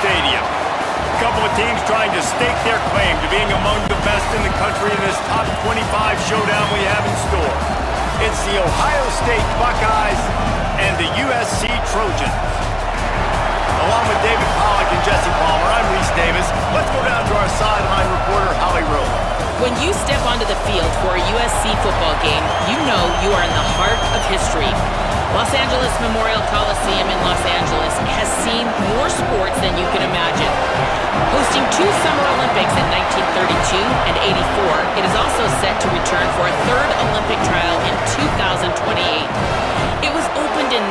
Stadium. A couple of teams trying to stake their claim to being among the best in the country in this top 25 showdown we have in store. It's the Ohio State Buckeyes and the USC Trojans. Along with David Pollack and Jesse Palmer, I'm Reese Davis. Let's go down to our sideline reporter, Holly Rowe. When you step onto the field for a USC football game, you know you are in the heart of history. Los Angeles Memorial Coliseum in Los Angeles has seen more sports than you can imagine. Hosting 2 Summer Olympics in 1932 and 84, it is also set to return for a 3rd Olympic trial in 2028. It was opened in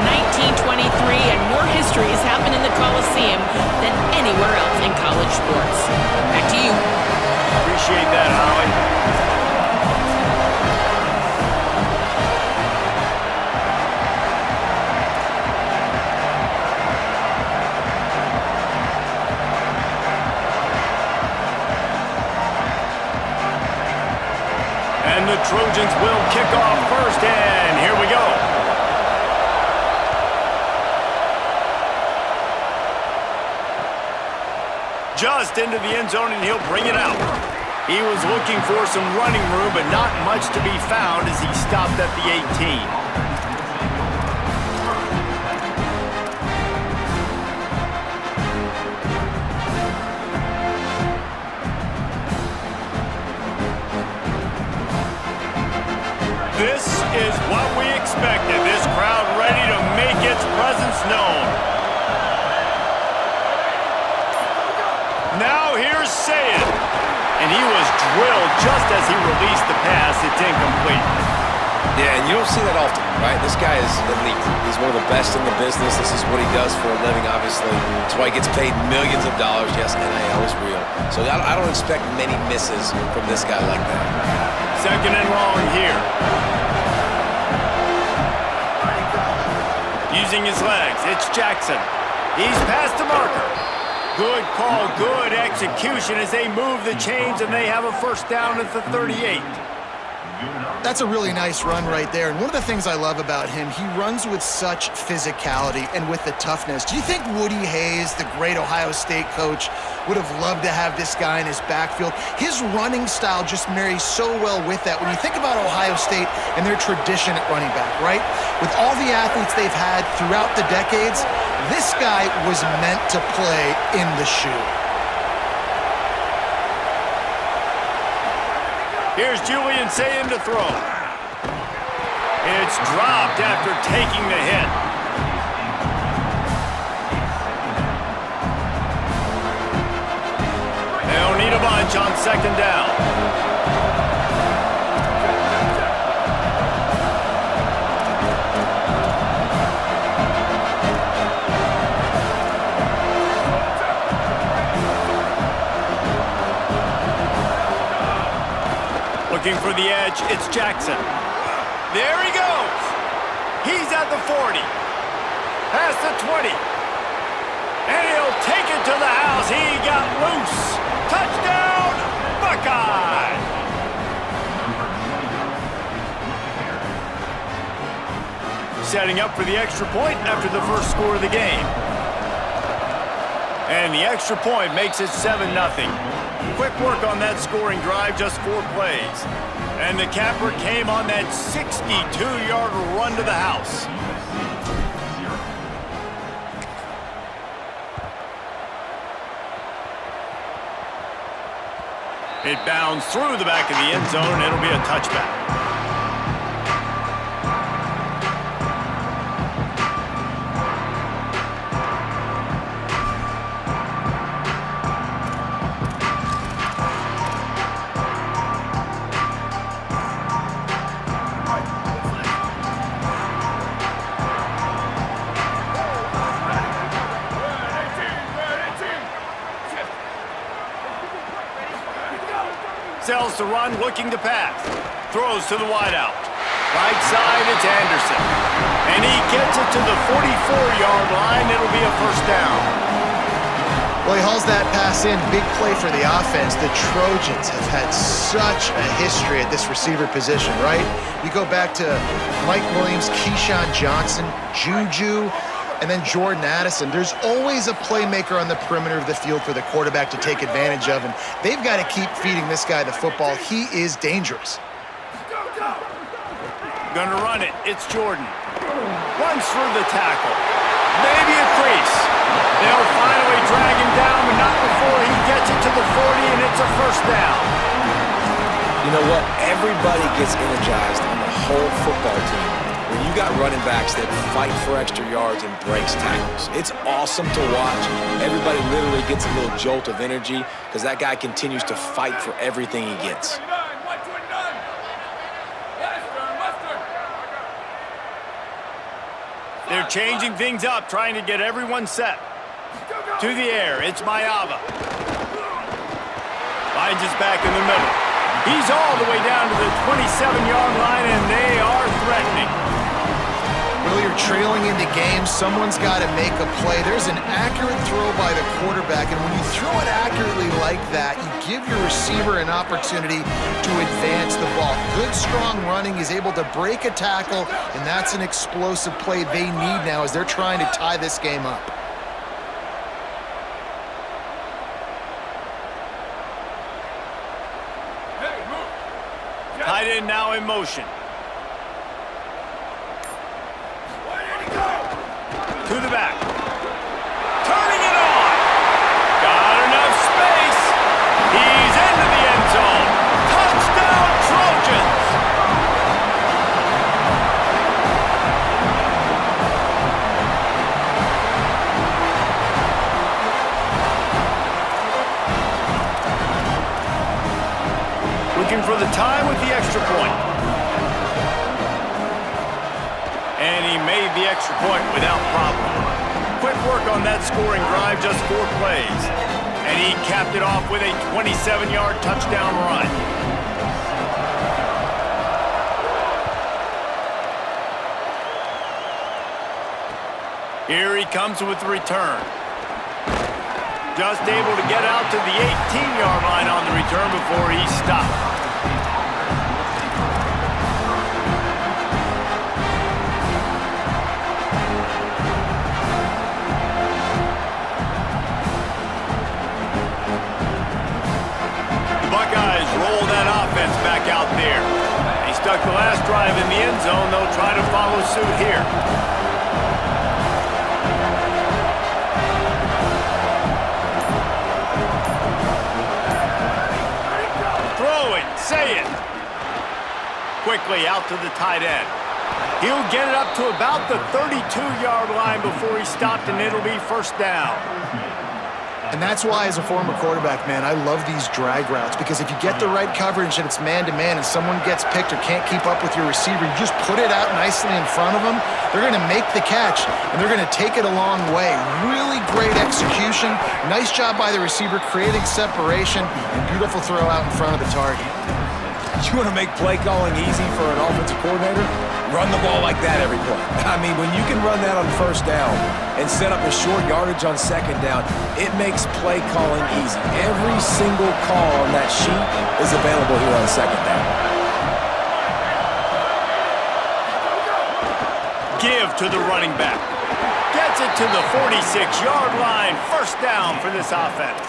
1923, and more history has happened in the Coliseum than anywhere else in college sports. Back to you. Appreciate that, Holly. And the Trojans will kick off first, and here we go. Just into the end zone, and he'll bring it out. He was looking for some running room, but not much to be found as he stopped at the 18. This is what we expected. This crowd ready to make its presence known. Now here's Sayed. And he was drilled just as he released the pass. It's incomplete. Yeah, and you don't see that often, right? This guy is elite. He's one of the best in the business. This is what he does for a living, obviously. That's why he gets paid millions of dollars. Yes, NIL is real. So I don't expect many misses from this guy like that. 2nd and long here. Using his legs, it's Jackson. He's past the marker. Good call, good execution as they move the chains and they have a first down at the 38. That's a really nice run right there. And one of the things I love about him, he runs with such physicality and with the toughness. Do you think Woody Hayes, the great Ohio State coach, would have loved to have this guy in his backfield? His running style just marries so well with that. When you think about Ohio State and their tradition at running back, right? With all the athletes they've had throughout the decades, this guy was meant to play in the shoe. Here's Julian Saying to throw. It's dropped after taking the hit. They'll need a bunch on 2nd down. Looking for the edge, it's Jackson. There he goes. He's at the 40. Past the 20. And he'll take it to the house. He got loose. Touchdown, Buckeye! Setting up for the extra point after the first score of the game. And the extra point makes it 7-0. Quick work on that scoring drive, just 4 plays. And the capper came on that 62-yard run to the house. It bounds through the back of the end zone. It'll be a touchback. Sells to run, looking to pass. Throws to the wideout. Right side, it's Anderson. And he gets it to the 44-yard line. It'll be a first down. Well, he hauls that pass in. Big play for the offense. The Trojans have had such a history at this receiver position, right? You go back to Mike Williams, Keyshawn Johnson, Juju. And then Jordan Addison. There's always a playmaker on the perimeter of the field for the quarterback to take advantage of, and they've got to keep feeding this guy the football. He is dangerous. Gonna run it. It's Jordan. Runs through the tackle. Maybe a crease. They'll finally drag him down, but not before he gets it to the 40, and it's a first down. You know what? Everybody gets energized on the whole football team when you got running backs that fight for extra yards and breaks tackles. It's awesome to watch. Everybody literally gets a little jolt of energy because that guy continues to fight for everything he gets. They're changing things up, trying to get everyone set. To the air, it's Mayava. Finds his back in the middle. He's all the way down to the 27-yard line, and they are threatening. Well, you're trailing into games. Someone's got to make a play. There's an accurate throw by the quarterback, and when you throw it accurately like that, you give your receiver an opportunity to advance the ball. Good, strong running. He's able to break a tackle, and that's an explosive play they need now as they're trying to tie this game up. Tight end now in motion. To the back. Turning it on. Got enough space. He's into the end zone. Touchdown, Trojans. Looking for the time with the extra point. And he made the extra point without problem. Quick work on that scoring drive, just 4 plays. And he capped it off with a 27-yard touchdown run. Here he comes with the return. Just able to get out to the 18-yard line on the return before he stopped. Roll that offense back out there. He stuck the last drive in the end zone. They'll try to follow suit here. Throw it, say it. Quickly out to the tight end. He'll get it up to about the 32-yard line before he stopped, and it'll be first down. And that's why, as a former quarterback, man, I love these drag routes, because if you get the right coverage and it's man-to-man and someone gets picked or can't keep up with your receiver, you just put it out nicely in front of them, they're going to make the catch, and they're going to take it a long way. Really great execution. Nice job by the receiver creating separation, and beautiful throw out in front of the target. You want to make play calling easy for an offensive coordinator? Run the ball like that every play. I mean, when you can run that on first down and set up a short yardage on second down, it makes play calling easy. Every single call on that sheet is available here on second down. Give to the running back. Gets it to the 46-yard line. First down for this offense.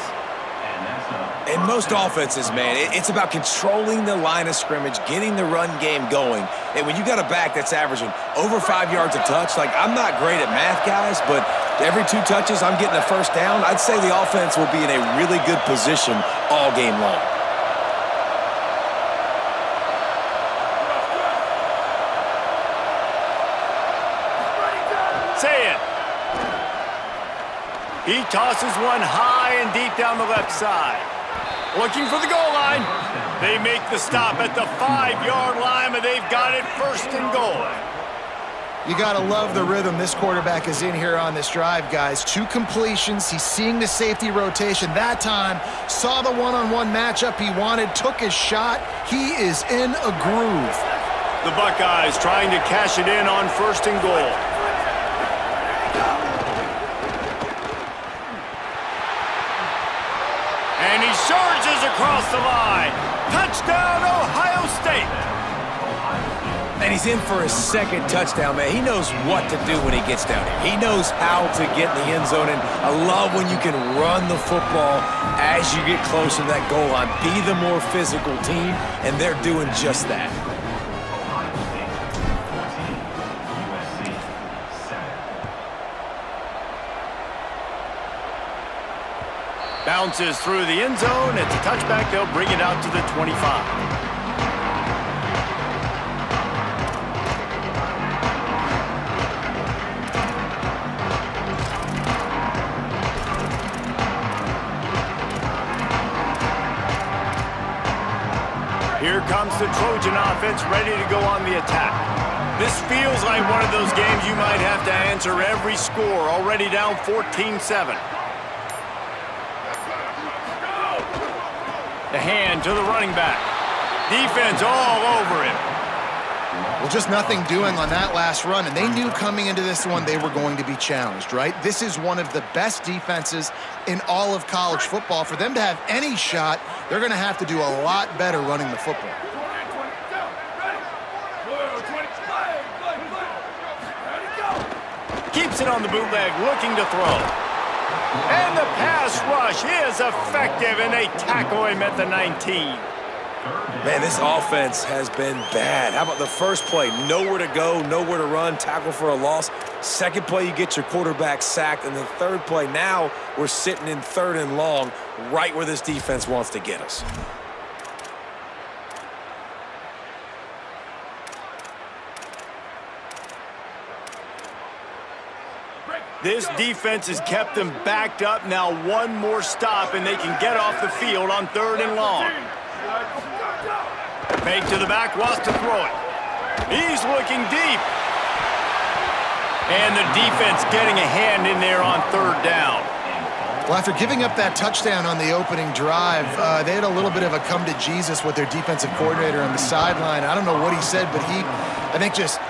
In most offenses, man, it's about controlling the line of scrimmage, getting the run game going. And when you got a back that's averaging over 5 yards a touch, like, I'm not great at math, guys, but every 2 touches I'm getting a first down, I'd say the offense will be in a really good position all game long. Say it. He tosses one high and deep down the left side. Looking for the goal line. They make the stop at the 5-yard line, but they've got it first and goal. You got to love the rhythm this quarterback is in here on this drive, guys. 2 completions. He's seeing the safety rotation. That time, saw the one-on-one matchup he wanted, took his shot. He is in a groove. The Buckeyes trying to cash it in on first and goal. And he surges across the line. Touchdown, Ohio State. And And he's in for his second touchdown, man. He knows what to do when he gets down here. He knows how to get in the end zone, and I love when you can run the football as you get closer to that goal line. Be the more physical team, and they're doing just that. Bounces through the end zone. It's a touchback. They'll bring it out to the 25. Here comes the Trojan offense ready to go on the attack. This feels like one of those games you might have to answer every score. Already down 14-7. The hand to the running back. Defense all over him. Well, just nothing doing on that last run, and they knew coming into this one they were going to be challenged, right? This is one of the best defenses in all of college football. For them to have any shot, they're going to have to do a lot better running the football. Keeps it on the bootleg, looking to throw. And the pass rush is effective, and they tackle him at the 19. Man, this offense has been bad. How about the first play? Nowhere to go, nowhere to run, tackle for a loss. Second play, you get your quarterback sacked. And the third play, now we're sitting in 3rd and long, right where this defense wants to get us. This defense has kept them backed up. Now one more stop, and they can get off the field on 3rd and long. Fake to the back, wants to throw it. He's looking deep. And the defense getting a hand in there on 3rd down. Well, after giving up that touchdown on the opening drive, they had a little bit of a come to Jesus with their defensive coordinator on the sideline. I don't know what he said, but he, I think, just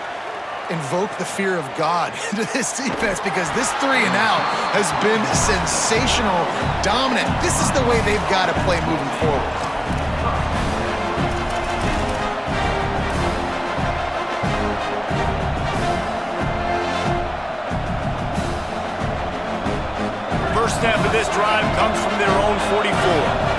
invoked the fear of God into this defense, because this 3 and out has been sensational, dominant. This is the way they've got to play moving forward. First snap of this drive comes from their own 44.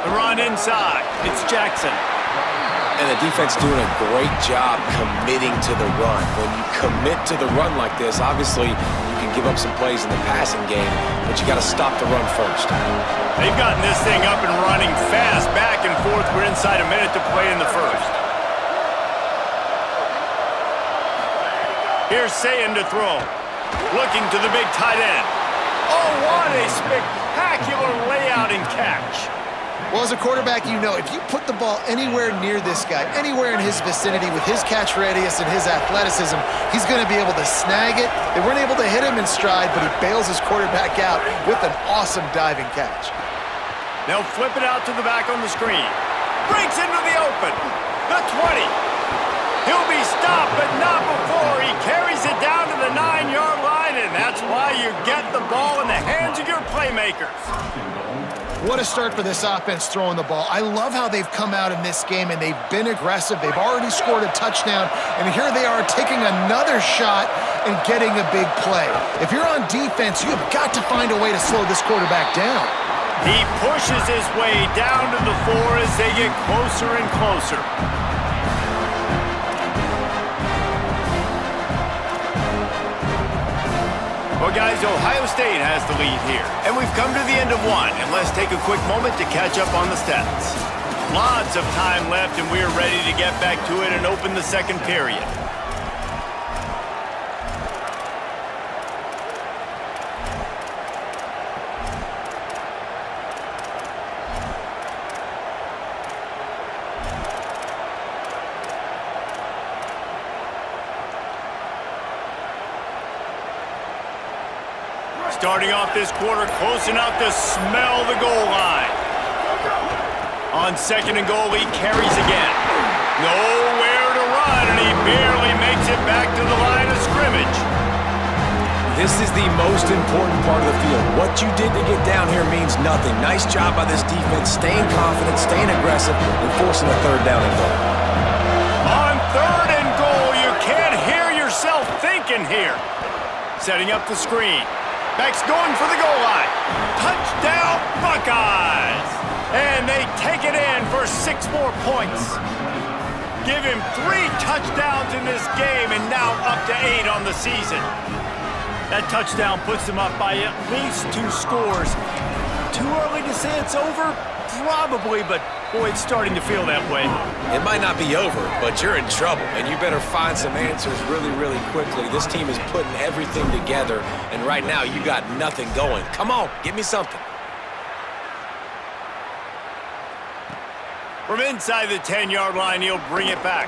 Run inside. It's Jackson. And the defense doing a great job committing to the run. When you commit to the run like this, obviously you can give up some plays in the passing game, but you got to stop the run first. They've gotten this thing up and running fast, back and forth. We're inside a minute to play in the first. Here's Sayin to throw. Looking to the big tight end. Oh, what a spectacular layout and catch. Well, as a quarterback, you know, if you put the ball anywhere near this guy, anywhere in his vicinity with his catch radius and his athleticism, he's going to be able to snag it. They weren't able to hit him in stride, but he bails his quarterback out with an awesome diving catch. They'll flip it out to the back on the screen. Breaks into the open. The 20. He'll be stopped, but not before. He carries it down to the 9-yard line, and that's why you get the ball in the hands of your playmakers. What a start for this offense throwing the ball. I love how they've come out in this game, and they've been aggressive. They've already scored a touchdown, and here they are taking another shot and getting a big play. If you're on defense, you've got to find a way to slow this quarterback down. He pushes his way down to the 4 as they get closer and closer. Well, guys, Ohio State has the lead here. And we've come to the end of one, and let's take a quick moment to catch up on the stats. Lots of time left, and we're ready to get back to it and open the second period. Starting off this quarter close enough to smell the goal line. On 2nd and goal, he carries again. Nowhere to run, and he barely makes it back to the line of scrimmage. This is the most important part of the field. What you did to get down here means nothing. Nice job by this defense, staying confident, staying aggressive, and forcing a third down and goal. On third and goal, you can't hear yourself thinking here. Setting up the screen. Beck's going for the goal line. Touchdown, Buckeyes! And they take it in for 6 more points. Give him 3 touchdowns in this game and now up to 8 on the season. That touchdown puts them up by at least 2 scores. Too early to say it's over? Probably, but boy, it's starting to feel that way. It might not be over, but you're in trouble, and you better find some answers really, really quickly. This team is putting everything together, and right now you got nothing going. Come on, give me something. From inside the 10-yard line, he'll bring it back.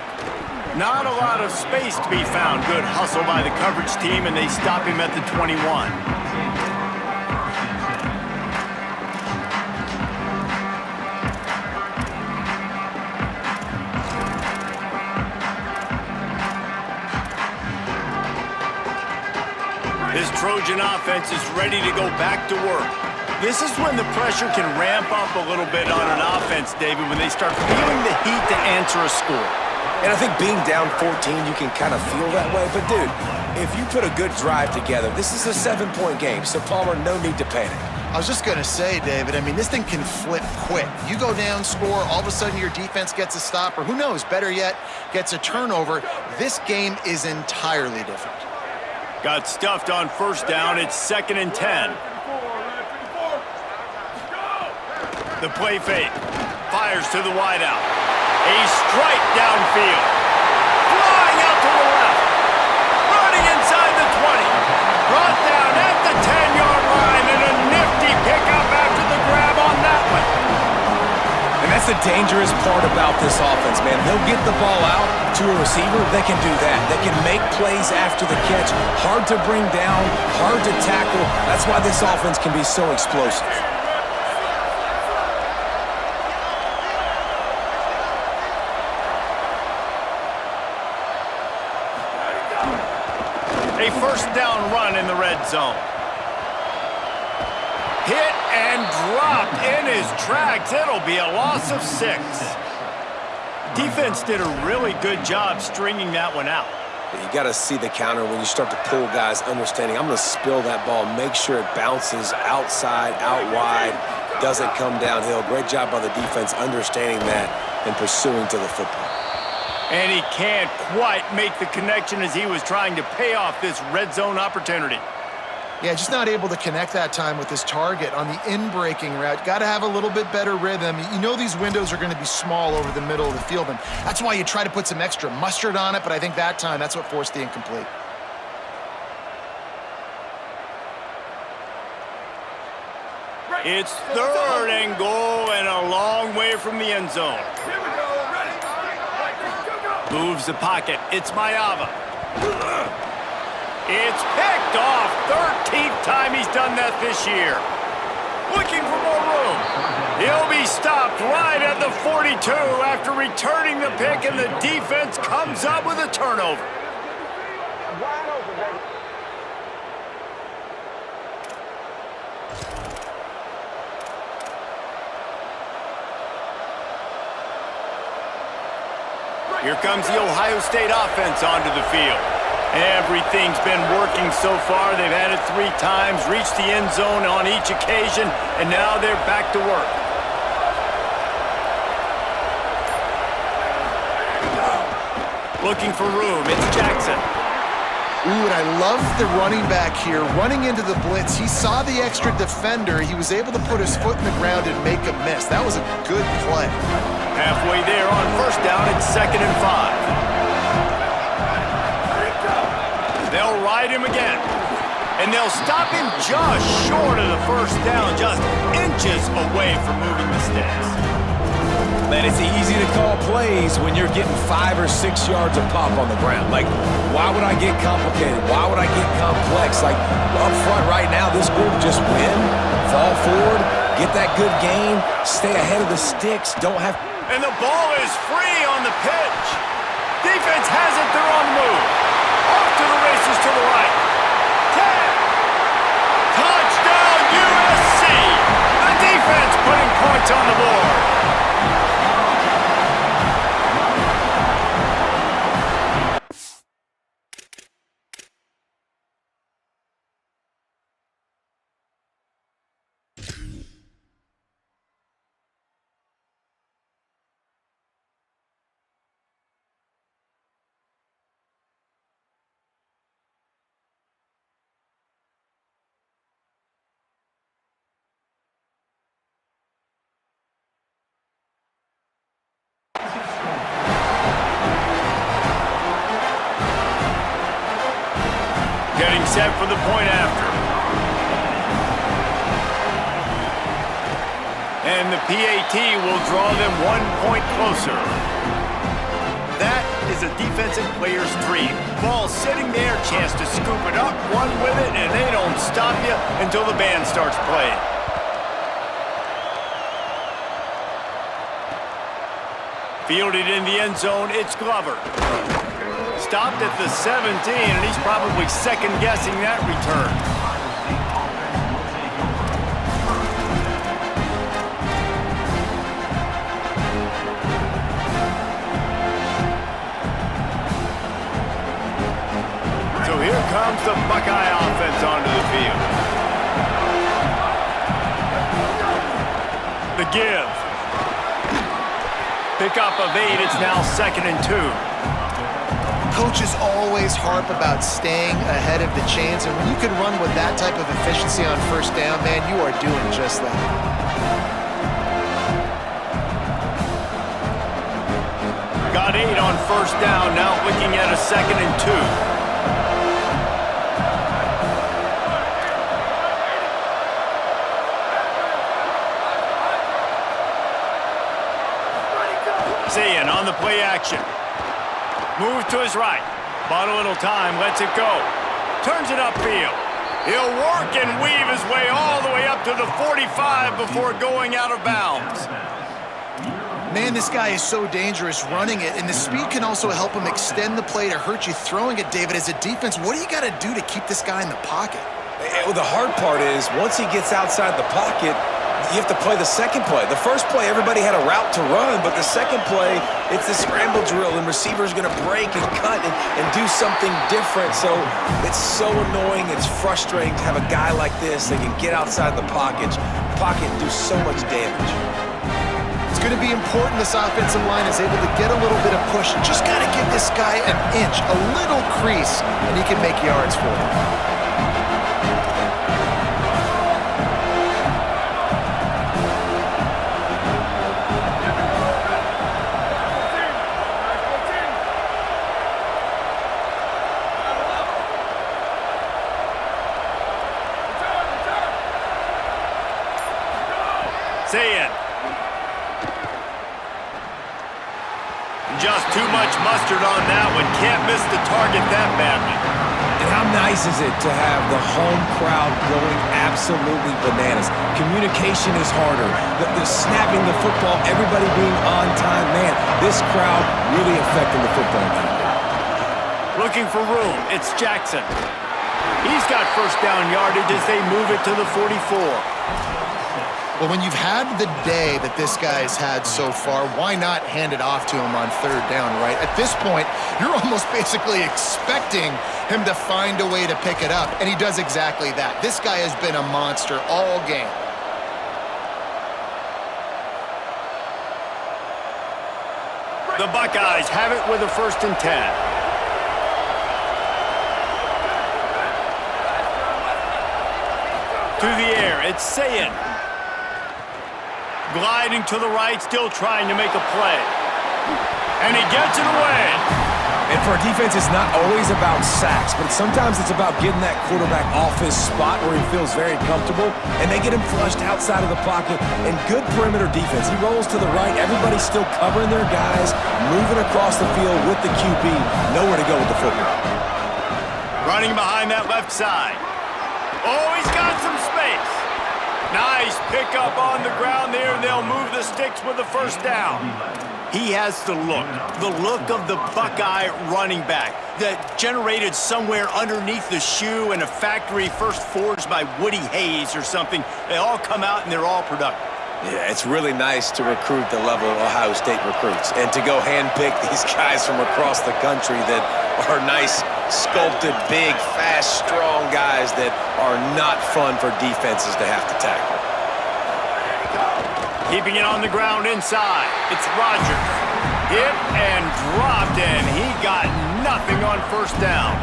Not a lot of space to be found. Good hustle by the coverage team, and they stop him at the 21. This Trojan offense is ready to go back to work. This is when the pressure can ramp up a little bit on an offense, David, when they start feeling the heat to answer a score. And I think being down 14, you can kind of feel that way. But, dude, if you put a good drive together, this is a 7-point game, so, Palmer, no need to panic. I was just going to say, David, I mean, this thing can flip quick. You go down, score, all of a sudden your defense gets a stop, or who knows, better yet, gets a turnover. This game is entirely different. Got stuffed on first down. It's 2nd and 10. The play fake. Fires to the wideout. A strike downfield. Flying out to the left. Running inside the 20. Brought down at the 10-yard line, and a nifty pickup after the grab on that one. And that's the dangerous part about this offense, man. They'll get the ball out to a receiver. They can do that. They can make plays after the catch. Hard to bring down, hard to tackle. That's why this offense can be so explosive. A first down run in the red zone. Hit and dropped in his tracks. It'll be a loss of 6. Defense did a really good job stringing that one out. You got to see the counter when you start to pull guys, understanding I'm going to spill that ball, make sure it bounces outside, out wide, doesn't come downhill. Great job by the defense understanding that and pursuing to the football. And he can't quite make the connection as he was trying to pay off this red zone opportunity. Yeah, just not able to connect that time with his target on the in-breaking route. Got to have a little bit better rhythm. You know these windows are going to be small over the middle of the field, and that's why you try to put some extra mustard on it, but I think that time, that's what forced the incomplete. It's 3rd and goal and a long way from the end zone. Moves the pocket. It's Mayava. It's picked off. 13th time he's done that this year. Looking for more room. He'll be stopped right at the 42 after returning the pick, and the defense comes up with a turnover. Here comes the Ohio State offense onto the field. Everything's been working so far. They've had it 3 times, reached the end zone on each occasion, and now they're back to work. Looking for room. It's Jackson. Ooh, and I love the running back here. Running into the blitz, he saw the extra defender. He was able to put his foot in the ground and make a miss. That was a good play. Halfway there on first down, it's 2nd and 5. They'll ride him again. And they'll stop him just short of the first down, just inches away from moving the sticks. Man, it's easy to call plays when you're getting 5 or 6 yards of pop on the ground. Like, why would I get complicated? Why would I get complex? Like, up front right now, this group just win, fall forward, get that good gain, stay ahead of the sticks, don't have... And the ball is free on the pitch. Defense has it. They're on the move. Off to the races to the right. 10, points on the board. Getting set for the point after. And the PAT will draw them 1 point closer. That is a defensive player's dream. Ball sitting there, chance to scoop it up, run with it, and they don't stop you until the band starts playing. Fielded in the end zone, it's Glover. Stopped at the 17, and he's probably second-guessing that return. So here comes the Buckeye offense onto the field. The give. Pickup of 8, it's now 2nd and 2. Coaches always harp about staying ahead of the chains, and when you can run with that type of efficiency on first down, man, you are doing just that. Got 8 on first down, now looking at a 2nd and 2. Zayn on the play action. Moves to his right. Bought a little time, lets it go. Turns it upfield. He'll work and weave his way all the way up to the 45 before going out of bounds. Man, this guy is so dangerous running it, and the speed can also help him extend the play to hurt you throwing it, David. As a defense, what do you got to do to keep this guy in the pocket? Well, the hard part is once he gets outside the pocket, you have to play the second play. The first play, everybody had a route to run, but the second play, it's the scramble drill, and receivers going to break and cut and do something different. So it's so annoying. It's frustrating to have a guy like this that can get outside the pocket and do so much damage. It's going to be important this offensive line is able to get a little bit of push. Just got to give this guy an inch, a little crease, and he can make yards for it. Zayn. Just too much mustard on that one. Can't miss the target that badly. And how nice is it to have the home crowd going absolutely bananas? Communication is harder. The snapping the football, everybody being on time. Man, this crowd really affecting the football game. Looking for room. It's Jackson. He's got first down yardage as they move it to the 44. Well, when you've had the day that this guy's had so far, why not hand it off to him on third down, right? At this point, you're almost basically expecting him to find a way to pick it up, and he does exactly that. This guy has been a monster all game. The Buckeyes have it with a 1st and 10. To the air, it's Zayn. Gliding to the right, still trying to make a play. And he gets it away. And for a defense, it's not always about sacks, but sometimes it's about getting that quarterback off his spot where he feels very comfortable, and they get him flushed outside of the pocket. And good perimeter defense. He rolls to the right. Everybody's still covering their guys, moving across the field with the QB. Nowhere to go with the football. Running behind that left side. Oh, he's got some space. Nice pickup on the ground there, and they'll move the sticks with the first down. He has the look of the Buckeye running back that generated somewhere underneath the shoe in a factory first forged by Woody Hayes or something. They all come out and they're all productive. Yeah, it's really nice to recruit the level Ohio State recruits and to go handpick these guys from across the country that are nice, sculpted, big, fast, strong guys that are not fun for defenses to have to tackle. Keeping it on the ground inside. It's Rodgers. Hit and dropped, and he got nothing on first down.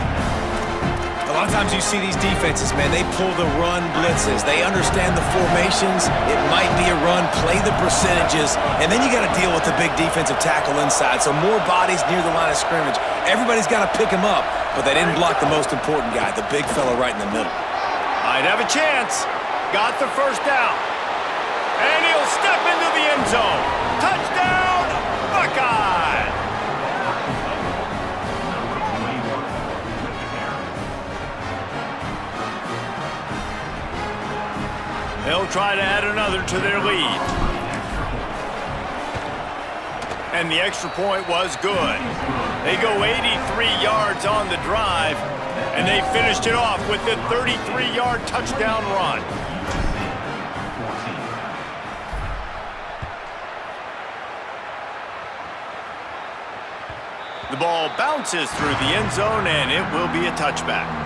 A lot of times you see these defenses, man, they pull the run blitzes. They understand the formations. It might be a run, play the percentages, and then you got to deal with the big defensive tackle inside. So more bodies near the line of scrimmage. Everybody's got to pick him up, but they didn't block the most important guy, the big fella right in the middle. Might have a chance. Got the first down. And he'll step into the end zone. Touchdown, Buckeye! They'll try to add another to their lead. And the extra point was good. They go 83 yards on the drive, and they finished it off with the 33-yard touchdown run. The ball bounces through the end zone, and it will be a touchback.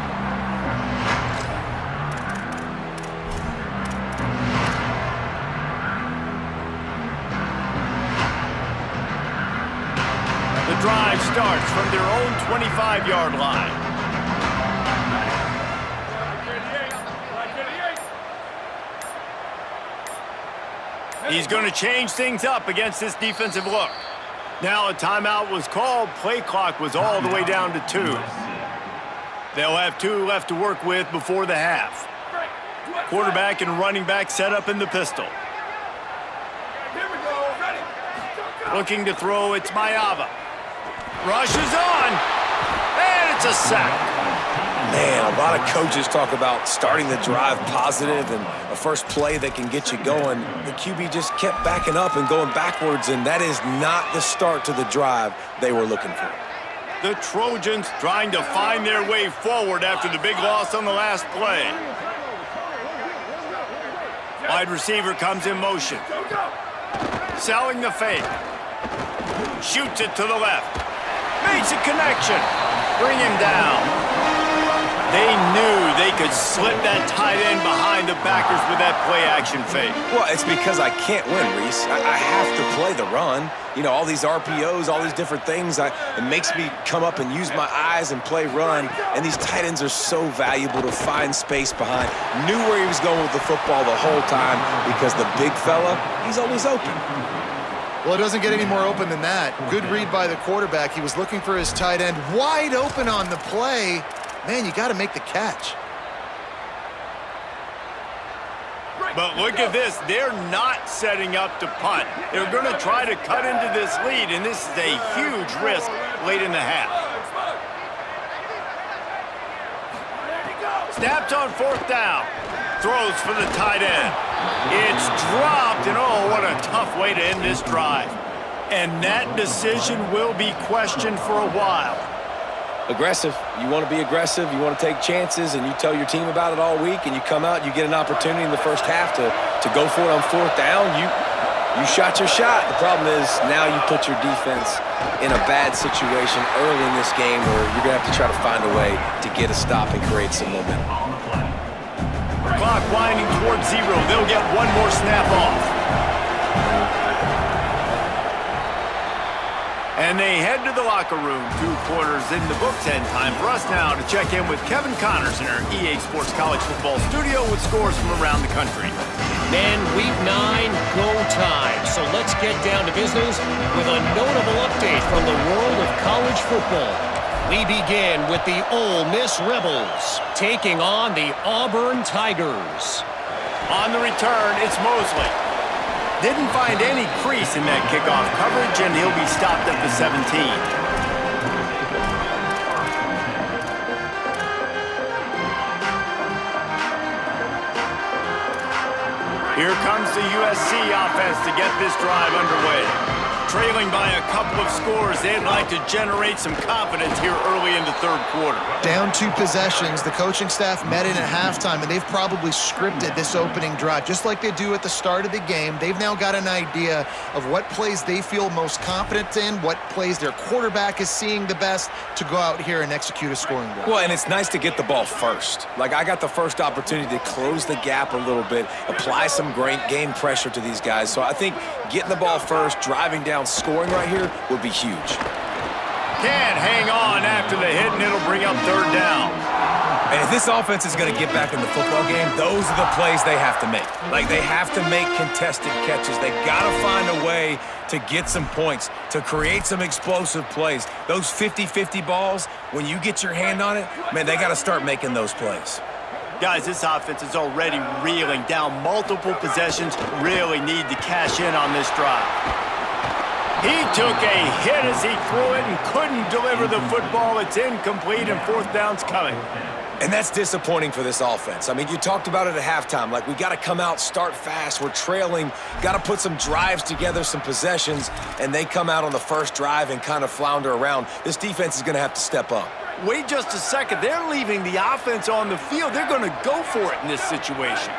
The drive starts from their own 25-yard line. He's going to change things up against this defensive look. Now a timeout was called. Play clock was all the way down to 2. They'll have 2 left to work with before the half. Quarterback and running back set up in the pistol. Looking to throw, it's Mayava. Rushes on, and it's a sack. Man, a lot of coaches talk about starting the drive positive and a first play that can get you going. The QB just kept backing up and going backwards, and that is not the start to the drive they were looking for. The Trojans trying to find their way forward after the big loss on the last play. Wide receiver comes in motion. Selling the fake. Shoots it to the left. Makes a connection. Bring him down. They knew they could slip that tight end behind the backers with that play-action fake. Well, it's because I can't win, Reese. I have to play the run. You know, all these RPOs, all these different things, it makes me come up and use my eyes and play run. And these tight ends are so valuable to find space behind. Knew where he was going with the football the whole time because the big fella, he's always open. Well, it doesn't get any more open than that. Good read by the quarterback. He was looking for his tight end wide open on the play. Man, you got to make the catch. But look at this. They're not setting up to punt. They're going to try to cut into this lead, and this is a huge risk late in the half. Snapped on fourth down. Throws for the tight end. It's dropped, and oh, what a tough way to end this drive. And that decision will be questioned for a while. Aggressive. You want to be aggressive. You want to take chances, and you tell your team about it all week, and you come out and you get an opportunity in the first half to go for it on fourth down. You shot your shot. The problem is now you put your defense in a bad situation early in this game where you're going to have to try to find a way to get a stop and create some momentum. Clock winding towards 0. They'll get one more snap off. And they head to the locker room. 2 quarters in the books, and time for us now to check in with Kevin Connors in our EA Sports College Football studio with scores from around the country. And week 9, go time. So let's get down to business with a notable update from the world of college football. We begin with the Ole Miss Rebels taking on the Auburn Tigers. On the return, it's Mosley. Didn't find any crease in that kickoff coverage, and he'll be stopped at the 17. Here comes the USC offense to get this drive underway. Trailing by a couple of scores, they'd like to generate some confidence here early in the third quarter. Down 2 possessions, the coaching staff met in at halftime, and they've probably scripted this opening drive, just like they do at the start of the game. They've now got an idea of what plays they feel most confident in, what plays their quarterback is seeing the best to go out here and execute a scoring drive. Well, and it's nice to get the ball first. Like, I got the first opportunity to close the gap a little bit, apply some great game pressure to these guys. So I think getting the ball first, driving down, scoring right here would be huge. Can't hang on after the hit, and it'll bring up third down. And if this offense is going to get back in the football game, those are the plays they have to make. Like, they have to make contested catches. They got to find a way to get some points, to create some explosive plays. Those 50-50 balls, when you get your hand on it, man, they got to start making those plays. Guys, this offense is already reeling down multiple possessions. Really need to cash in on this drive. He took a hit as he threw it and couldn't deliver the football. It's incomplete, and fourth down's coming. And that's disappointing for this offense. I mean, you talked about it at halftime. Like, we got to come out, start fast. We're trailing. Got to put some drives together, some possessions, and they come out on the first drive and kind of flounder around. This defense is going to have to step up. Wait just a second. They're leaving the offense on the field. They're going to go for it in this situation.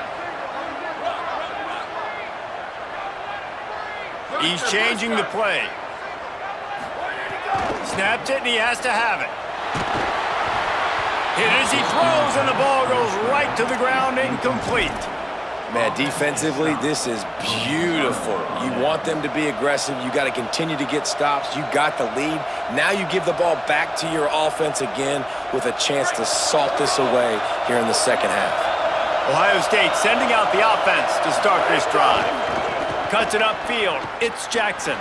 He's changing the play. Snaps it, and he has to have it. Hit as he throws, and the ball goes right to the ground, incomplete. Man, defensively, this is beautiful. You want them to be aggressive. You got to continue to get stops. You got the lead. Now you give the ball back to your offense again with a chance to salt this away here in the second half. Ohio State sending out the offense to start this drive. Cuts it upfield. It's Jackson.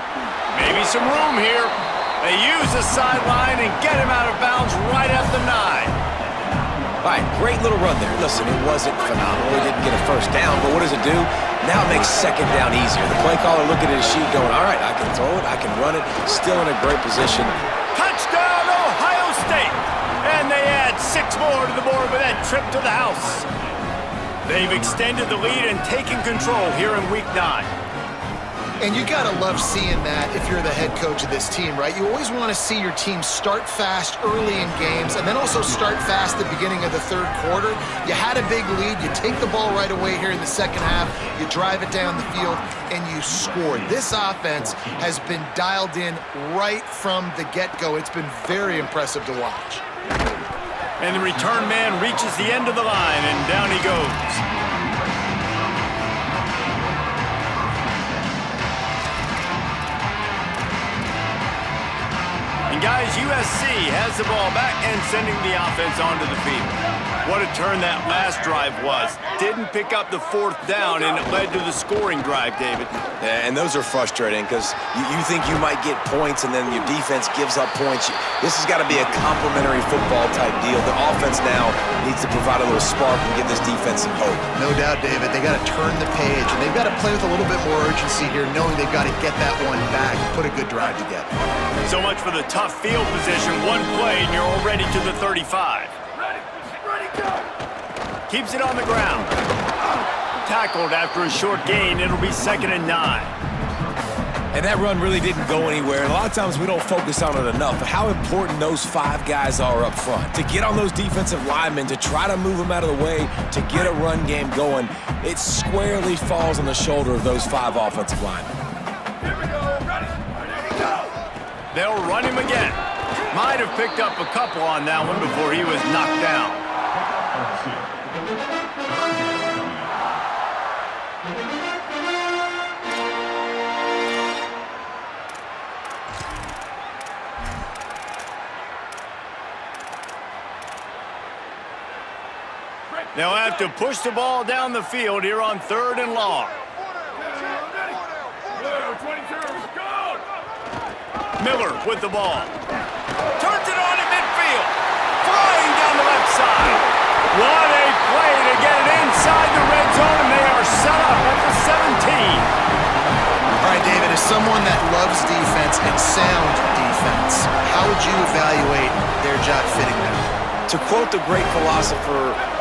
Maybe some room here. They use the sideline and get him out of bounds right at the 9. All right, great little run there. Listen, it wasn't phenomenal. He didn't get a first down, but what does it do? Now it makes second down easier. The play caller looking at his sheet going, all right, I can throw it, I can run it. Still in a great position. Touchdown, Ohio State! And they add 6 more to the board with that trip to the house. They've extended the lead and taken control here in Week 9. And you got to love seeing that if you're the head coach of this team, right? You always want to see your team start fast early in games and then also start fast at the beginning of the third quarter. You had a big lead. You take the ball right away here in the second half. You drive it down the field, and you score. This offense has been dialed in right from the get-go. It's been very impressive to watch. And the return man reaches the end of the line, and down he goes. And guys, USC has the ball back and sending the offense onto the field. What a turn that last drive was. Didn't pick up the fourth down, and it led to the scoring drive, David. Yeah, and those are frustrating because you think you might get points and then your defense gives up points. This has got to be a complementary football type deal. The offense now needs to provide a little spark and give this defense some hope. No doubt, David. They got to turn the page, and they've got to play with a little bit more urgency here, knowing they've got to get that one back, put a good drive together. So much for the tough field position. One play, and you're already to the 35. Keeps it on the ground. Tackled after a short gain. It'll be 2nd and 9. And that run really didn't go anywhere. And a lot of times we don't focus on it enough, but how important those 5 guys are up front. To get on those defensive linemen, to try to move them out of the way, to get a run game going, it squarely falls on the shoulder of those 5 offensive linemen. They'll run him again. Might have picked up a couple on that one before he was knocked down. They'll have to push the ball down the field here on 3rd and long. Miller with the ball. Turns it on in midfield. Flying down the left side. What a play to get it inside the red zone, and they are set up at the 17. All right, David, as someone that loves defense and sound defense, how would you evaluate their job fitting them? To quote the great philosopher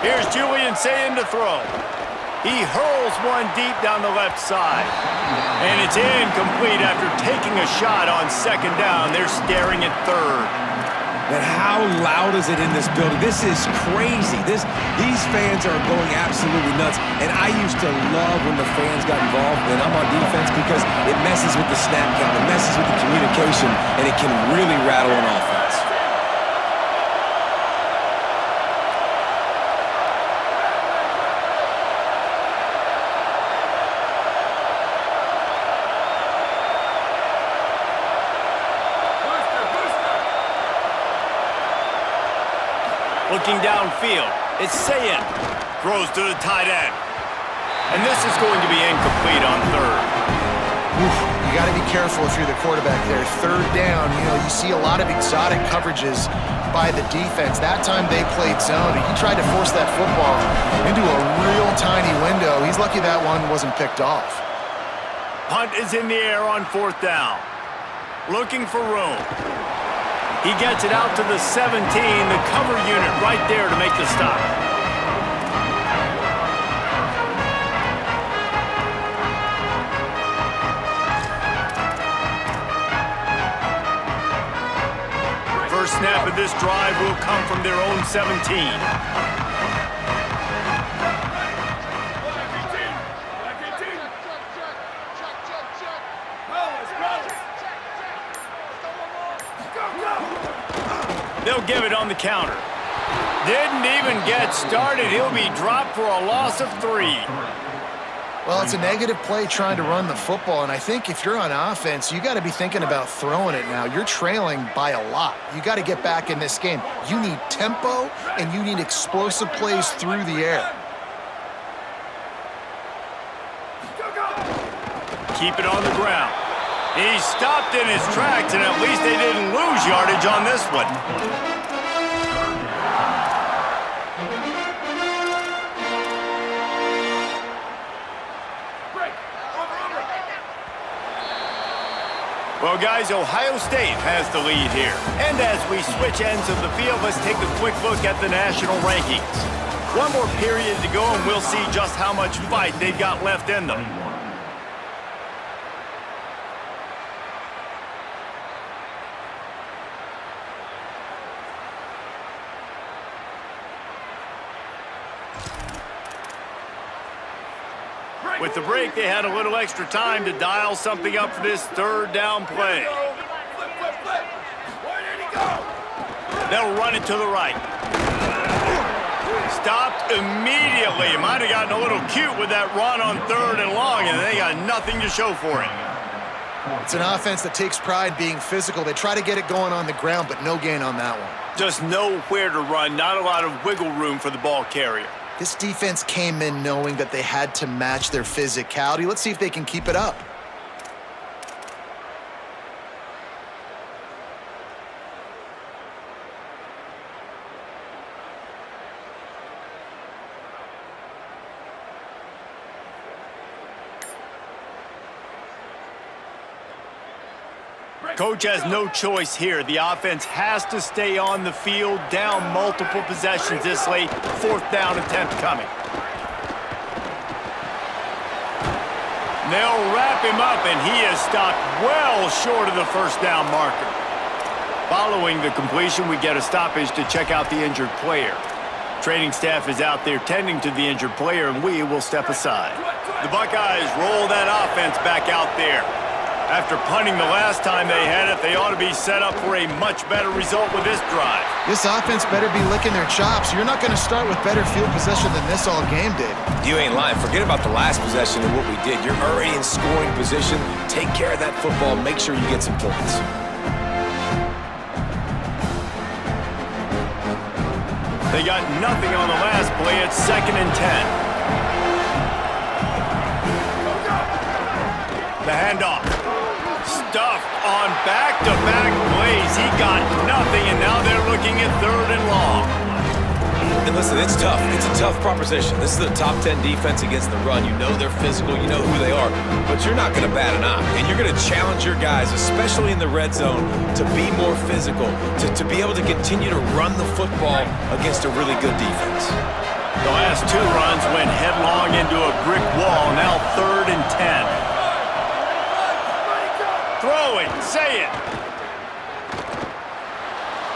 Here's Julian saying to throw. He hurls one deep down the left side. And it's incomplete after taking a shot on second down. They're staring at third. And how loud is it in this building? This is crazy. These fans are going absolutely nuts. And I used to love when the fans got involved when I'm on defense because it messes with the snap count, it messes with the communication, and it can really rattle an offense. Looking downfield, it's Sayin. Throws to the tight end. And this is going to be incomplete on third. Oof, you got to be careful if you're the quarterback there. Third down, you see a lot of exotic coverages by the defense. That time they played zone, and he tried to force that football into a real tiny window. He's lucky that one wasn't picked off. Punt is in the air on fourth down. Looking for room. He gets it out to the 17, the cover unit right there to make the stop. First snap of this drive will come from their own 17. They'll give it on the counter. Didn't even get started. He'll be dropped for a loss of 3. Well, it's a negative play trying to run the football, and I think if you're on offense, you got to be thinking about throwing it now. You're trailing by a lot. You got to get back in this game. You need tempo, and you need explosive plays through the air. Keep it on the ground. He stopped in his tracks, and at least they didn't lose yardage on this one. Well, guys, Ohio State has the lead here. And as we switch ends of the field, let's take a quick look at the national rankings. One more period to go, and we'll see just how much fight they've got left in them. With the break, they had a little extra time to dial something up for this third down play. They'll run it to the right. Stopped immediately. Might have gotten a little cute with that run on third and long, and they got nothing to show for it. It's an offense that takes pride being physical. They try to get it going on the ground, but no gain on that one. Just nowhere to run, not a lot of wiggle room for the ball carrier. This defense came in knowing that they had to match their physicality. Let's see if they can keep it up. Coach has no choice here. The offense has to stay on the field, down multiple possessions this late. Fourth down attempt coming. They'll wrap him up, and he is stopped well short of the first down marker. Following the completion, we get a stoppage to check out the injured player. Training staff is out there tending to the injured player, and we will step aside. The Buckeyes roll that offense back out there. After punting the last time they had it, they ought to be set up for a much better result with this drive. This offense better be licking their chops. You're not going to start with better field possession than this all game did. You ain't lying. Forget about the last possession and what we did. You're already in scoring position. Take care of that football. Make sure you get some points. They got nothing on the last play. It's 2nd and 10. The handoff. Stuffed on back-to-back plays. He got nothing, and now they're looking at 3rd and long. And listen, it's tough. It's a tough proposition. This is the top 10 defense against the run. You know they're physical. You know who they are. But you're not going to bat an eye. And you're going to challenge your guys, especially in the red zone, to be more physical, to be able to continue to run the football against a really good defense. The last 2 runs went headlong into a brick wall. Now 3rd and 10. Throw it. Say it.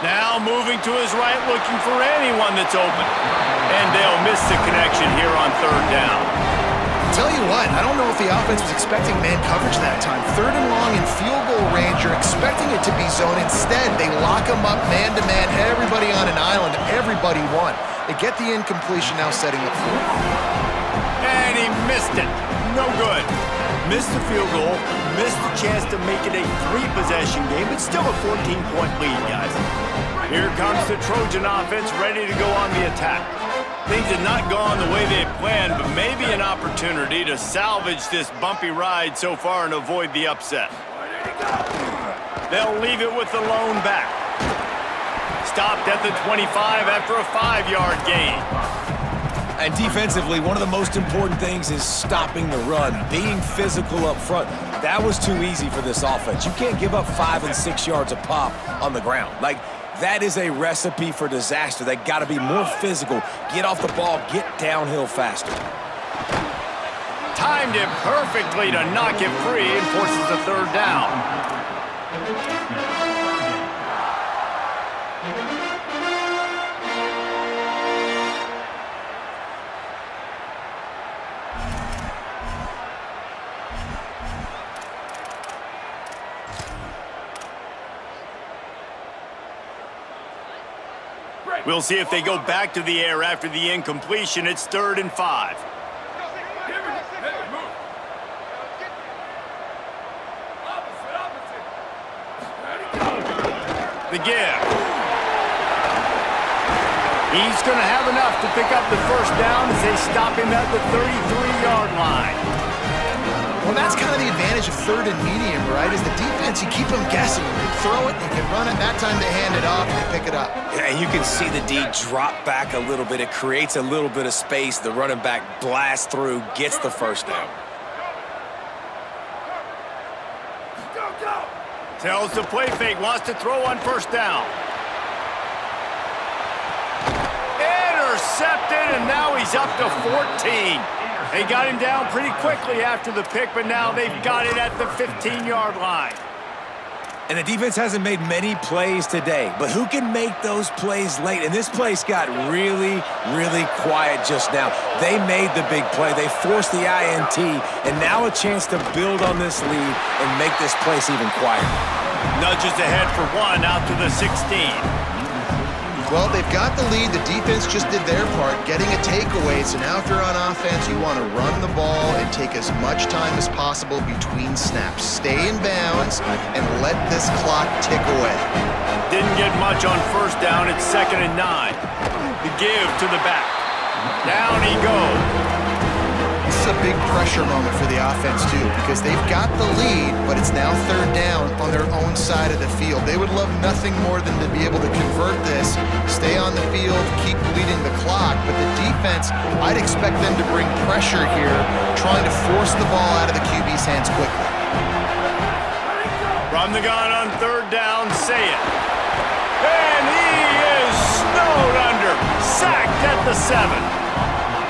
Now moving to his right, looking for anyone that's open. And they'll miss the connection here on 3rd down. Tell you what, I don't know if the offense was expecting man coverage that time. 3rd and long in field goal range, you're expecting it to be zone. Instead, they lock them up man-to-man, everybody on an island, everybody won. They get the incompletion, now setting up 4th. And he missed it. No good. Missed the field goal, missed the chance to make it a 3-possession game, but still a 14-point lead, guys. Here comes the Trojan offense ready to go on the attack. Things had not gone the way they had planned, but maybe an opportunity to salvage this bumpy ride so far and avoid the upset. They'll leave it with the lone back. Stopped at the 25 after a 5-yard gain. And defensively, one of the most important things is stopping the run, being physical up front. That was too easy for this offense. You can't give up 5 and 6 yards a pop on the ground. Like, that is a recipe for disaster. They got to be more physical, get off the ball, get downhill faster. Timed it perfectly to knock it free and forces the 3rd down. We'll see if they go back to the air after the incompletion. It's 3rd and 5. The give. He's going to have enough to pick up the 1st down as they stop him at the 33-yard line. Well, that's kind of the advantage of 3rd and medium, right? Is the defense, you keep them guessing. You throw it, you can run it. That time they hand it off and they pick it up. Yeah, and you can see the D drop back a little bit. It creates a little bit of space. The running back blasts through, gets the 1st down. Tells the play fake, wants to throw on 1st down. Intercepted, and now he's up to 14. They got him down pretty quickly after the pick, but now they've got it at the 15-yard line. And the defense hasn't made many plays today, but who can make those plays late? And this place got really, really quiet just now. They made the big play. They forced the INT, and now a chance to build on this lead and make this place even quieter. Nudges ahead for 1 out to the 16. Well, they've got the lead. The defense just did their part, getting a takeaway. So now if you're on offense, you want to run the ball and take as much time as possible between snaps. Stay in bounds and let this clock tick away. Didn't get much on 1st down. It's 2nd and 9. The give to the back. Down he goes. This is a big pressure moment for the offense, too, because they've got the lead, but it's now 3rd down on their own side of the field. They would love nothing more than to be able to convert this, stay on the field, keep bleeding the clock. But the defense, I'd expect them to bring pressure here, trying to force the ball out of the QB's hands quickly. From the gun on 3rd down, say it. And he is snowed under, sacked at the 7.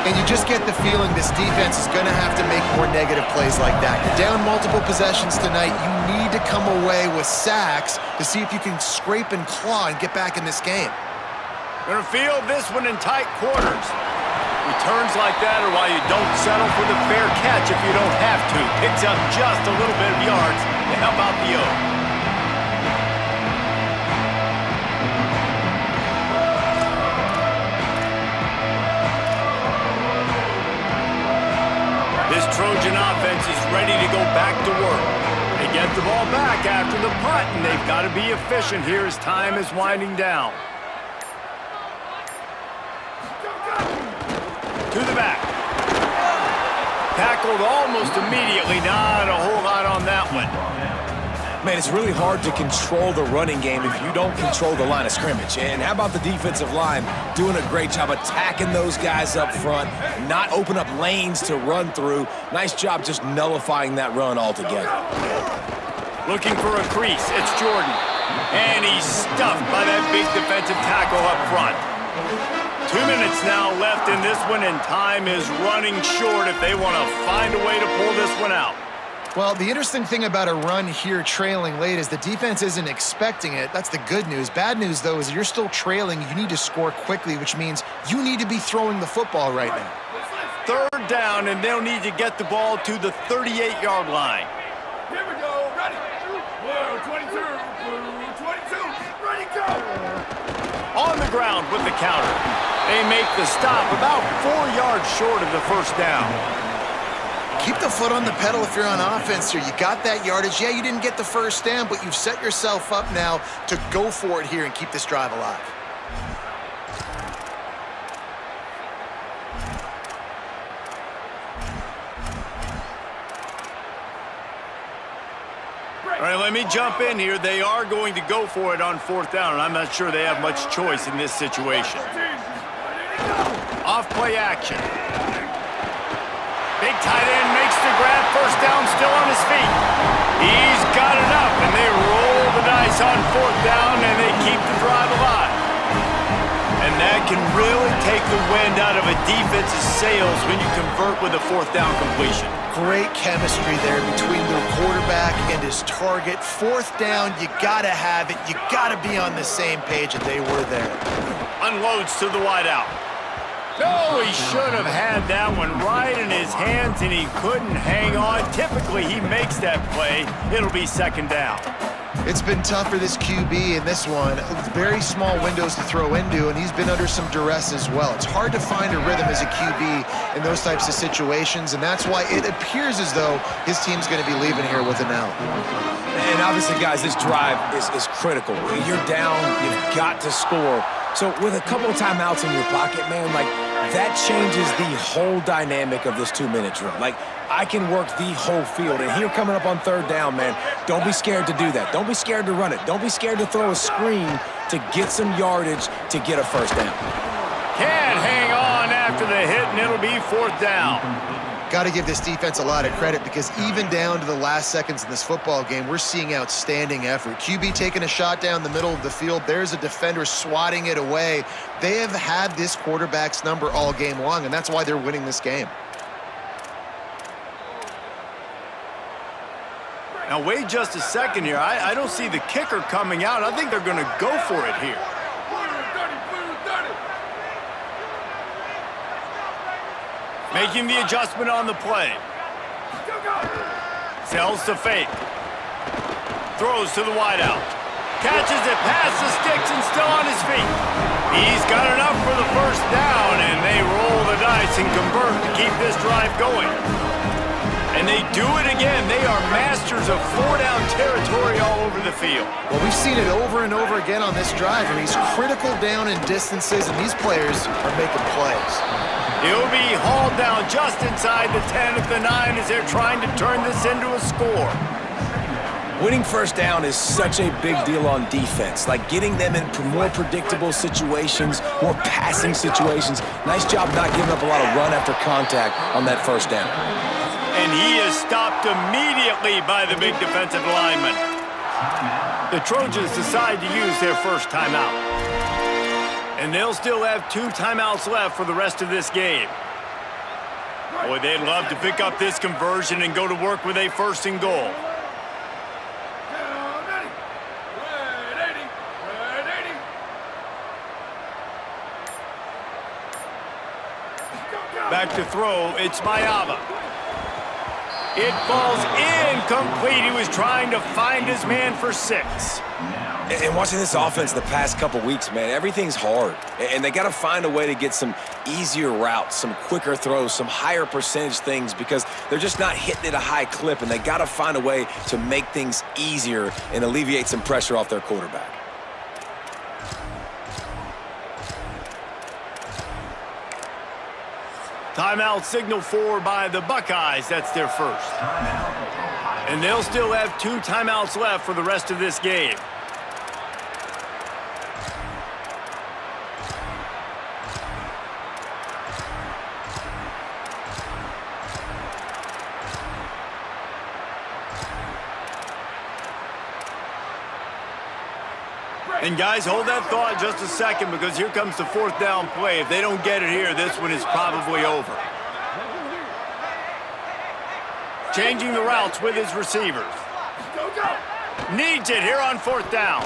And you just get the feeling this defense is going to have to make more negative plays like that. You're down multiple possessions tonight. You need to come away with sacks to see if you can scrape and claw and get back in this game. Going to field this one in tight quarters. Returns like that are why you don't settle for the fair catch if you don't have to. Picks up just a little bit of yards to help out the O. This Trojan offense is ready to go back to work. They get the ball back after the punt, and they've got to be efficient here as time is winding down. To the back. Tackled almost immediately. Not a whole lot on that one. Man, it's really hard to control the running game if you don't control the line of scrimmage. And how about the defensive line doing a great job attacking those guys up front, not open up lanes to run through. Nice job just nullifying that run altogether. Looking for a crease. It's Jordan. And he's stuffed by that big defensive tackle up front. 2 minutes now left in this one, and time is running short if they want to find a way to pull this one out. Well, the interesting thing about a run here trailing late is the defense isn't expecting it. That's the good news. Bad news, though, is you're still trailing. You need to score quickly, which means you need to be throwing the football right now. Third down, and they'll need to get the ball to the 38-yard line. Here we go. Ready. Blue 22. Blue 22. Ready, go. On the ground with the counter. They make the stop about 4 yards short of the first down. Keep the foot on the pedal if you're on offense here. You got that yardage. Yeah, you didn't get the first down, but you've set yourself up now to go for it here and keep this drive alive. All right, let me jump in here. They are going to go for it on fourth down, and I'm not sure they have much choice in this situation. Off play action. Big tight end makes the grab. First down, still on his feet. He's got it up, and they roll the dice on fourth down, and they keep the drive alive. And that can really take the wind out of a defense's sails when you convert with a fourth down completion. Great chemistry there between their quarterback and his target. Fourth down, you gotta have it. You gotta be on the same page that they were there. Unloads to the wideout. No, he should have had that one right in his hands, and he couldn't hang on. Typically, he makes that play. It'll be second down. It's been tough for this QB in this one. Very small windows to throw into, and he's been under some duress as well. It's hard to find a rhythm as a QB in those types of situations, and that's why it appears as though his team's going to be leaving here with an L. And obviously, guys, this drive is critical. When you're down, you've got to score. So with a couple of timeouts in your pocket, man, like, that changes the whole dynamic of this 2-minute drill. Like, I can work the whole field. And here coming up on third down, man, don't be scared to do that. Don't be scared to run it. Don't be scared to throw a screen to get some yardage to get a first down. Can't hang on after the hit, and it'll be fourth down. Got to give this defense a lot of credit because even down to the last seconds in this football game, we're seeing outstanding effort. QB taking a shot down the middle of the field. There's a defender swatting it away. They have had this quarterback's number all game long, and that's why they're winning this game. Now, wait just a second here. I don't see the kicker coming out. I think they're going to go for it here. Making the adjustment on the play. Sells to fake. Throws to the wideout. Catches it past the sticks and still on his feet. He's got enough for the first down, and they roll the dice and convert to keep this drive going. And they do it again. They are masters of four-down territory all over the field. Well, we've seen it over and over again on this drive, and he's critical down in distances, and these players are making plays. He'll be hauled down just inside the 10 at the 9 as they're trying to turn this into a score. Winning first down is such a big deal on defense. Like getting them into more predictable situations, more passing situations. Nice job not giving up a lot of run after contact on that first down. And he is stopped immediately by the big defensive lineman. The Trojans decide to use their first timeout. And they'll still have 2 timeouts left for the rest of this game. Boy, they'd love to pick up this conversion and go to work with a first and goal. Back to throw, it's Mayava. It falls incomplete. He was trying to find his man for 6. And watching this offense the past couple weeks, man, everything's hard. And they got to find a way to get some easier routes, some quicker throws, some higher percentage things because they're just not hitting at a high clip, and they got to find a way to make things easier and alleviate some pressure off their quarterback. Timeout signal for by the Buckeyes. That's their first. And they'll still have 2 timeouts left for the rest of this game. And guys, hold that thought just a second because here comes the fourth down play. If they don't get it here, this one is probably over. Changing the routes with his receivers. Needs it here on fourth down.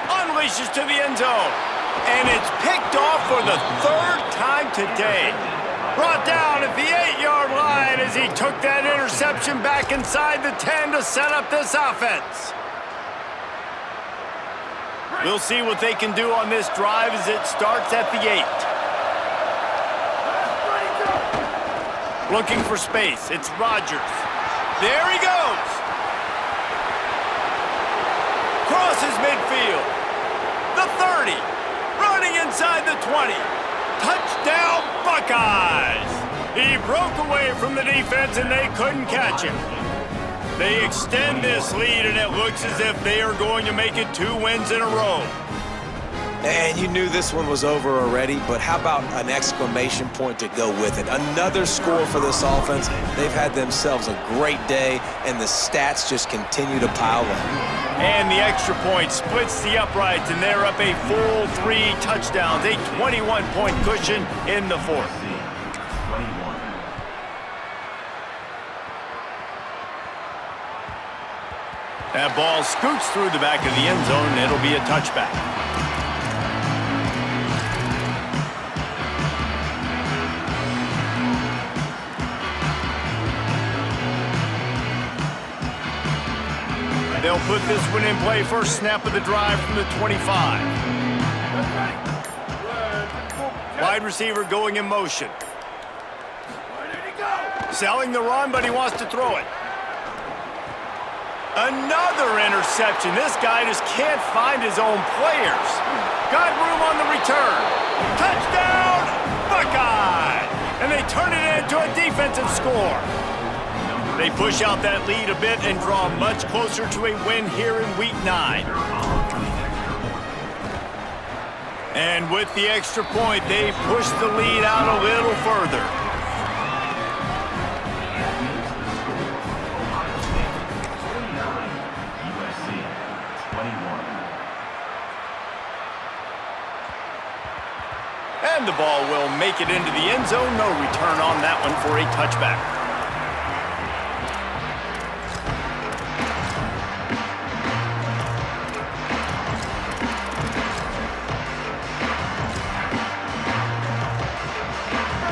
Unleashes to the end zone. And it's picked off for the third time today. Brought down at the 8-yard line as he took that interception back inside the 10 to set up this offense. We'll see what they can do on this drive as it starts at the 8. Looking for space. It's Rodgers. There he goes. Crosses midfield. The 30. Running inside the 20. Touchdown, Buckeyes! He broke away from the defense and they couldn't catch him. They extend this lead and it looks as if they are going to make it 2 wins in a row. And you knew this one was over already, but how about an exclamation point to go with it? Another score for this offense. They've had themselves a great day, and the stats just continue to pile up. And the extra point splits the uprights, and they're up a full 3 touchdowns, a 21-point cushion in the fourth. That ball scoots through the back of the end zone, and it'll be a touchback. They'll put this one in play. First snap of the drive from the 25. Wide receiver going in motion. Selling the run, but he wants to throw it. Another interception. This guy just can't find his own players. Got room on the return. Touchdown, Buckeye! And they turn it into a defensive score. They push out that lead a bit and draw much closer to a win here in Week 9. And with the extra point, they push the lead out a little further. And the ball will make it into the end zone. No return on that one for a touchback.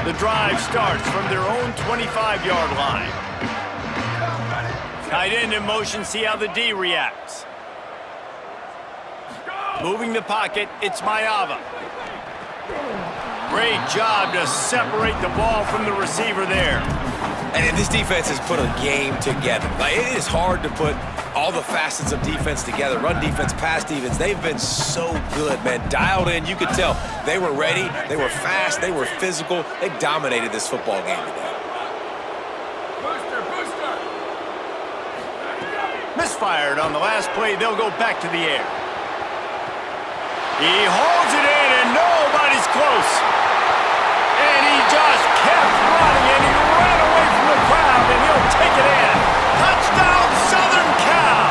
The drive starts from their own 25-yard line. Tight end in motion, see how the D reacts. Moving the pocket, it's Mayava. Great job to separate the ball from the receiver there. And this defense has put a game together. Like, it is hard to put all the facets of defense together. Run defense, pass defense. They've been so good, man. Dialed in. You could tell they were ready. They were fast. They were physical. They dominated this football game today. Misfired on the last play. They'll go back to the air. He holds it in, and nobody's close. And he just kept running, and he ran away from the crowd, and he'll take it in. Touchdown, Southern Cal!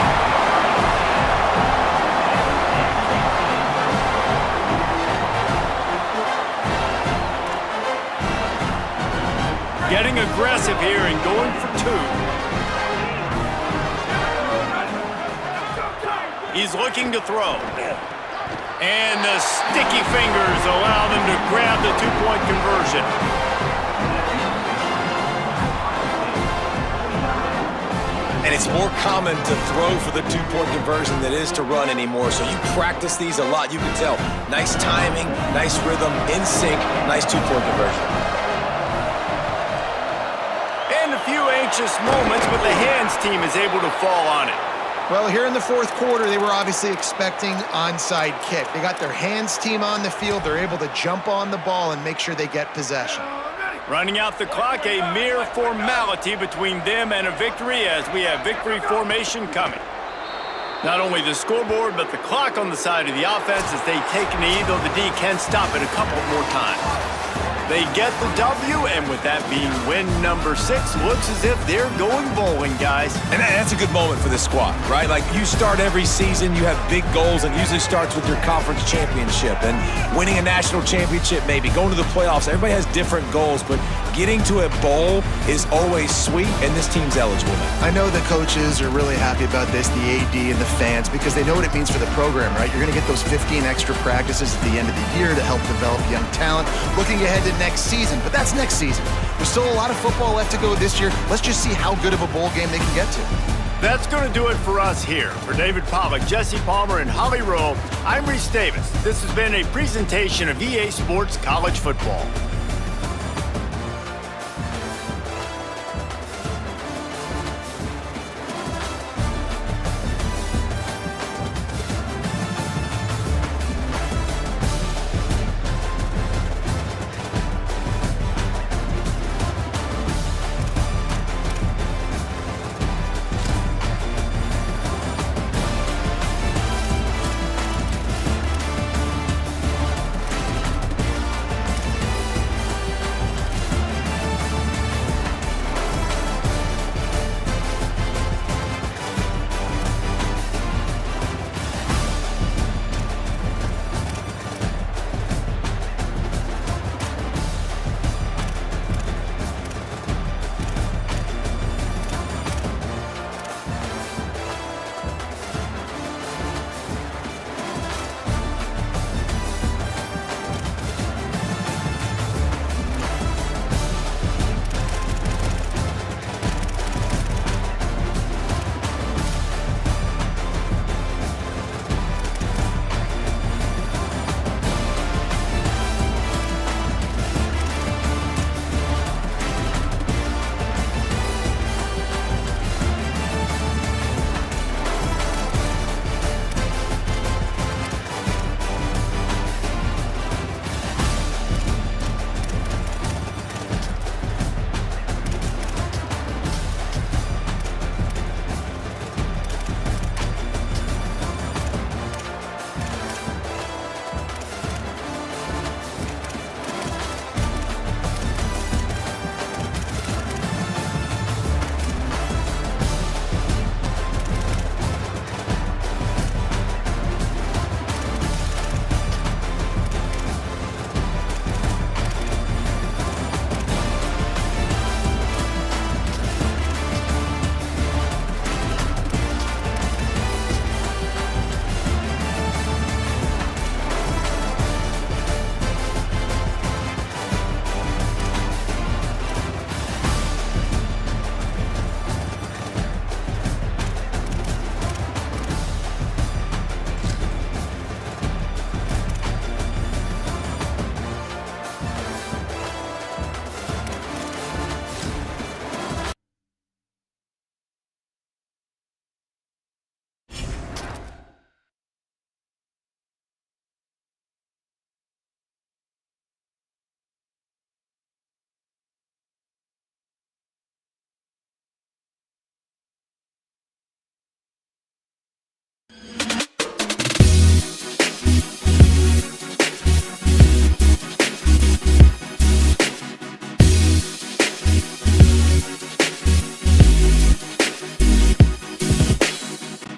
Getting aggressive here and going for 2. He's looking to throw. And the sticky fingers allow them to grab the 2-point conversion. And it's more common to throw for the 2-point conversion than it is to run anymore. So you practice these a lot. You can tell. Nice timing, nice rhythm, in sync, nice 2-point conversion. And a few anxious moments, but the hands team is able to fall on it. Well, here in the fourth quarter, they were obviously expecting onside kick. They got their hands team on the field. They're able to jump on the ball and make sure they get possession. Running out the clock, a mere formality between them and a victory as we have victory formation coming. Not only the scoreboard, but the clock on the side of the offense as they take a knee, though the D can stop it a couple more times. They get the W, and with that being win number 6, looks as if they're going bowling, guys. And that's a good moment for this squad, right? Like, you start every season, you have big goals, and it usually starts with your conference championship and winning a national championship, maybe going to the playoffs. Everybody has different goals, but getting to a bowl is always sweet, and this team's eligible now. I know the coaches are really happy about this, the AD and the fans, because they know what it means for the program, right? You're going to get those 15 extra practices at the end of the year to help develop young talent. Looking ahead to next season, but that's next season. There's still a lot of football left to go this year. Let's just see how good of a bowl game they can get to. That's going to do it for us here. For David Pollack, Jesse Palmer, and Holly Rowe, I'm Reese Davis. This has been a presentation of EA Sports College Football.